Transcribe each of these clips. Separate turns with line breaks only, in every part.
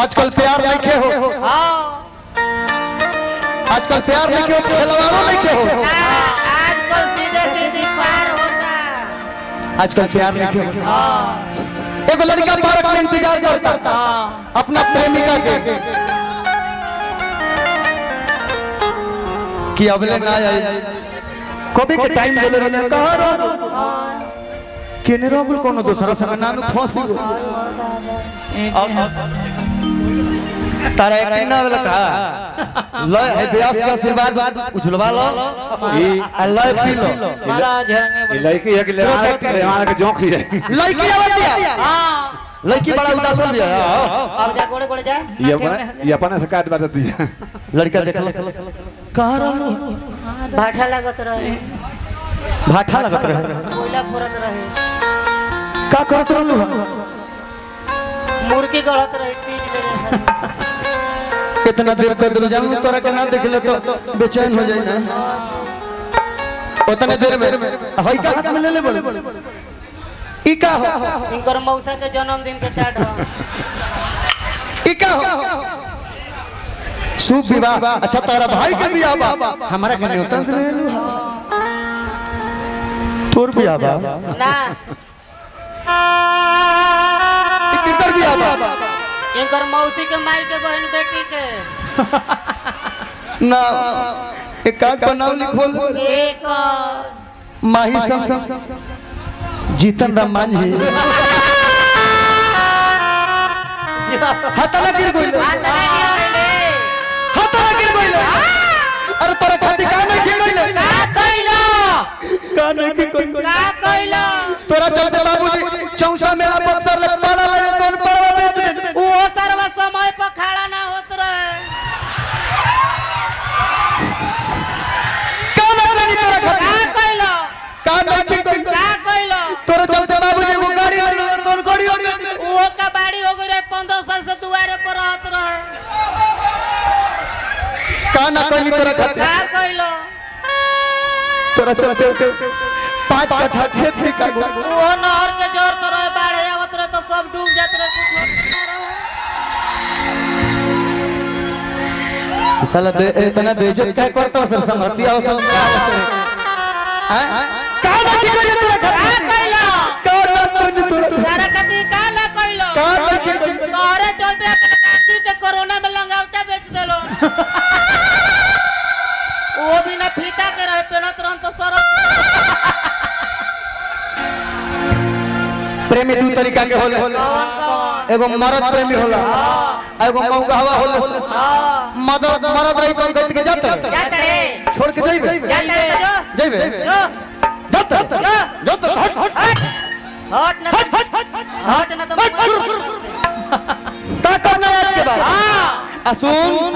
आजकल प्यार नहीं हो। आजकल प्यार नहीं हो, खिलवाड़ो नहीं हो।
आजकल सीधे सीधी पार होता।
आजकल प्यार नहीं हो। एक लड़का पार्क में इंतजार करता अपना प्रेमिका के कि अबले ना आई। कभी के टाइम दे रहे ने कहा रो केने रोबल कोनो दूसरा समय नानु फंसी गो तारा एक ना वाला कहा लय है व्यास का आशीर्वाद उछलवा लो ई लय पी लो
महाराज हंगे
ये लड़की है कि ले आने के जोंक ही है।
लड़की आवत दिया
हां
लड़की बड़ा उदासन दिया
अब जा गोड़े गोड़े जा
ये अपने से काट बात दी है।
लड़का देखला कहां रहलो
भाठा लागत रहे
भाठा लगत रहे
कोयला फुरत रहे
का करत रहलो
मुर्गी गलत रहे पीट ले
इतना देर कर दो जाऊं तोरा के ना देखले तो बेचैन हो जाई ना उतने देर में हई का हाथ में ले ले बोले ई का हो
इनकर मौसा के जन्मदिन के कार्ड हो
ई का हो शुभ विवाह। अच्छा तारा भाई के बियाह बा हमारा के न्योता दे लेलु तोर बियाह बा
ना
ई किधर बियाह बा
इनकर मौसी के माई के बहन बेटी के
ना एक का बनाव लिखोल
एक
माही संग जीतन राम मांझी हाथ लगिर गइल हाथ लगिर गइल अरे तोरा खाती का नहीं खिलइले
का कइलो
का नहीं खिलइले
का कइलो
तोरा चलते बाबूजी चौसा मेला बक्सर ले पाला ले तोन परवा बेच दे
वो सर्व समय पर खड़ा ना होत रहे
का नहीं तोरा खाती
का कइलो
का नहीं खिलइले
का कइलो
तोरा चलते बाबूजी वो गाड़ी ले तोन गाड़ी हो बेच दे
वो का बाड़ी हो गई 15 साल से दुआरे पर रहत रहे
का ना कहनी तोरा खाती
का कइलो
तोरा चलते 5 कट्ठा खेत भी का
वो नहर के जोर तो रहे बाढ़ आवत रहे तो सब डूब जात रहे कुछ होत ना रहे
साला इतना बेइज्जत क्या करता सर समर्थिया हो सब हैं का ना खिलइले तोरा
का
खाती
कइलो
का ना कहनी तोरा
सारा कती का ना कइलो
का नहीं खिलइले
तोरे चलते कांची के कोरोना में लंगावटा बेच देलो वो भी ना फीता के रहे पेनत रहन तो सर
प्रेमी दू तरीका के होला एगो मर्द प्रेमी होला एगो मौगावा होला मर्द रही तो गत के जात
जात रे
छोड़ के जाइबे
जात रे जो
जाइबे
जो
जात जात हट
हट ना हट ना तो
ता करना आज के बाद सुन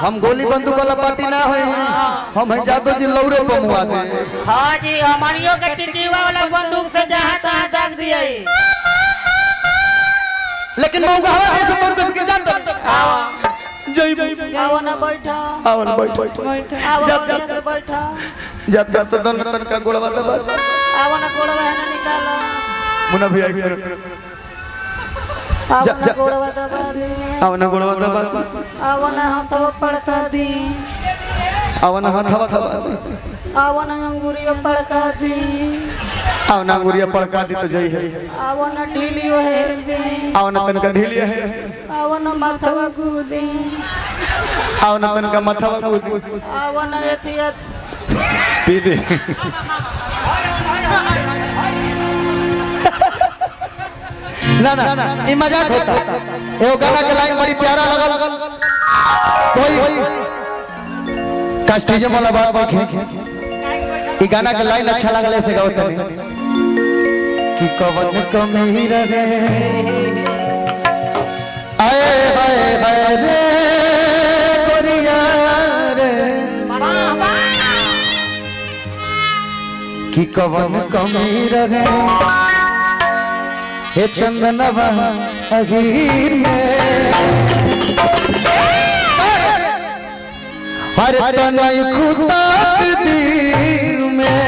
हम गोली बंदूक वाला पार्टी ना होए हम है जातो जी लौरे पे मुआ दे
हां जी हमारियों के टिकिवा वाला बंदूक से जहां तहां दाग दिए
लेकिन मौगावा है से तोड़ के जात जाइबे
आओ ना बैठा
आओ ना बैठ
आओ ना बैठा
जब तक तो दन तन का गोड़वा दबा
आओ ना गोड़वा है ना निकालो
मुना भैया
आओ ना गोड़वा दबा दे
आओ ना गोड़वा दबा
आओ ना हाथवा पड़का दी
आओ ना हाथवा दबा
आओ ना अंगूरिया पड़का दी
आओ ना अंगूरिया पड़का दी तो जई है
आओ ना ढीलियो हेर दी
आओ ना तन का ढीलिया है
आओ ना माथवा कूदी
आओ ना तन का माथवा कूदी
आओ ना एथिया
पी दे
ना ना ये मजाक होता एगो गाना के लाइन बड़ी प्यारा लगल कोई कास्टिजम वाला बात देखे ये गाना के लाइन अच्छा लगले से गाओ तने कि कवन कमी रहे आए हाय हाय रे गोरिया रे कि कवन कमी रहे हे चंदनवा अहीर में हर तनय खुदा तकदीर में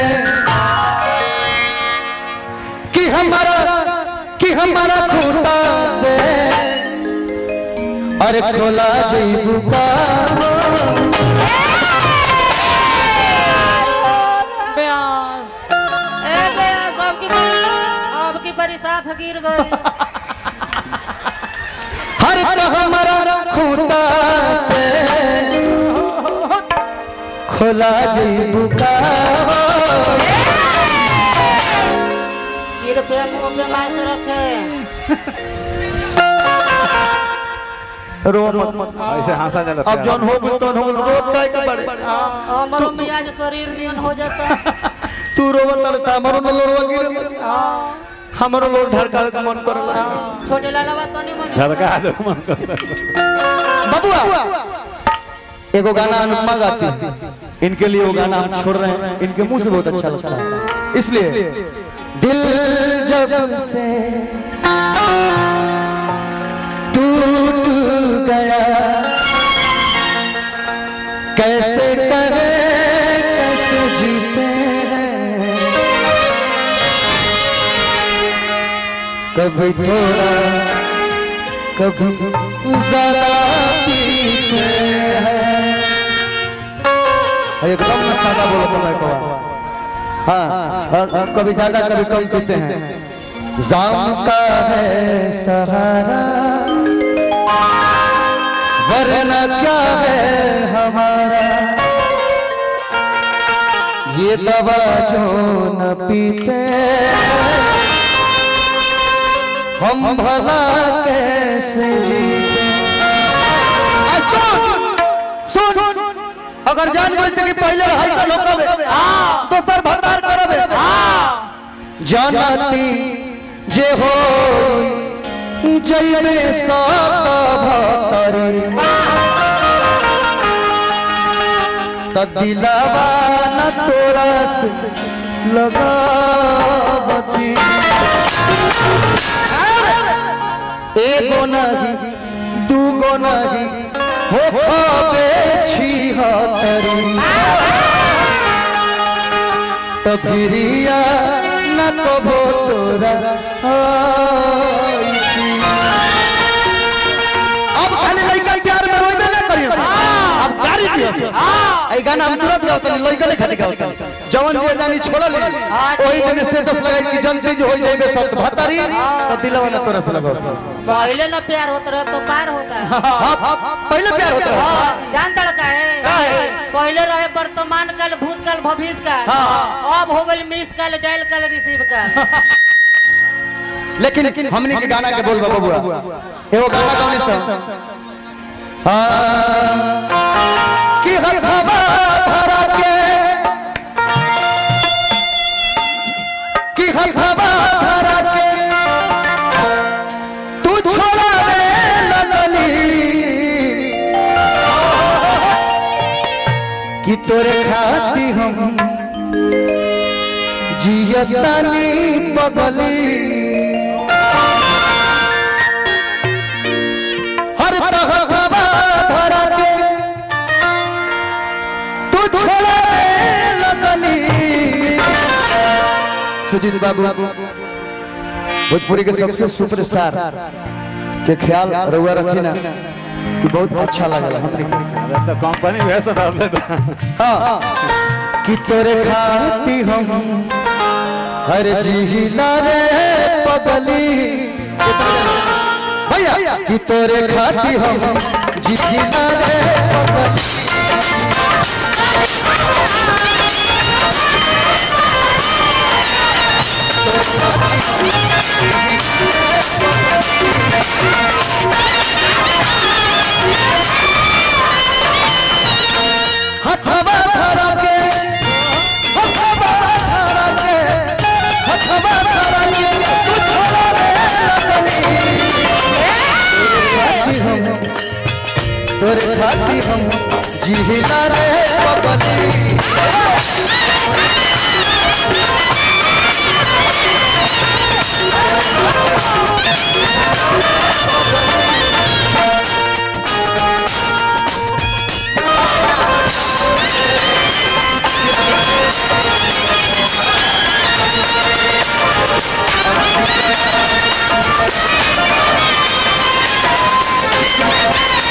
कि हमारा खुदा से अरे खोला जईबू का
आपकी बड़ी साफ गिर गई।
हर हमारा खूंटा से खोला जईबू का
कृपया मुंह पे माइक रखे।
रो मत
ऐसे हंसा जाला
अब जौन हो गल तौन हो गल रोत काहे के बड़े
हमारो मियाज शरीर नियन हो जाता।
तू रोवत त हमरो न लोरवा गिर हमरो लोर धड़का के मन करला
छोटे लालवा तो नहीं मन
धड़का दो मन कर
बबुआ एगो गाना अनुपमा गाती है इनके लिए वो गाना हम छोड़ रहे हैं इनके मुंह से बहुत अच्छा लगता है इसलिए दिल जब से टूट गया कैसे करे कैसे जीते हैं कभी थोड़ा कभी ज़्यादा पीते हैं एकदम ना सादा बोलो तो मैं कहूँ हाँ कभी ज्यादा कभी कम पीते हैं जाम का है सहारा वरना क्या है हमारा ये दवा जो न पीते हम भला कैसे जीते सुन अगर जान बोलते कि पहले हर साल होकबे तो सर भंडार करबे जानती जे हो जइबे सात भतरी त दिलावा न तोरा से लगावती एगो नहीं दूगो नहीं हो खाबे छिहत्तरी तबिरिया न कबो तोरा आईती अब खाली लइका प्यार में रोइबे ना करियो अब गाड़ी दियो ए गाना हम तुरंत गाओ तनी लइका ले खाली गाओ जवन जे जानी छोड़ल ओही दिन स्टेटस लगाई कि जन चीज हो जाएबे सत भतरी तो दिलवा न तोरा से लगाओ
पहले ना प्यार होता रहा तो पार होता है।
हां पहले प्यार होता है
जान तड़का है पहले रहे वर्तमान काल भूतकाल भविष्य काल अब हो गई miss call dial call receive call.
लेकिन हमने के गाना के बोल बबुआ एगो गाना गाउने छ कि हर हवा धरा के कि हर हवा धरा के तू छोड़ा दे लगली कि तोरे खाती हम जियतानी बगली हर हवा धरा के तू छोड़ा दे लगली सुजीत बाबू भोजपुरी के सबसे सुपरस्टार के ख्याल रउआ रखी ना बहुत अच्छा लगल हमने
तो कंपनी वैसे डाल
हां कि तोरे खाती हम हर जिहिला रे पगली भैया कि तोरे खाती हम जिहिला रे पगली हथवा धरा के हथवा धरा के हथवा धरा के तू छोड़ा दे लगली तोरे खाती हम जिहिला रे पगली
We'll be right back.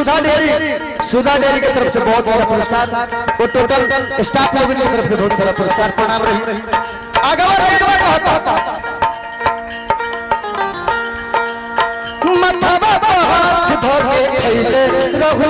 Sudha dairy की तरफ से बहुत सारा पुरस्कार वो टोटल स्टाफ लोगों की तरफ से बहुत सारा पुरस्कार प्रणाम रही आगे कहता मथवा हाथ धो के खइले रहु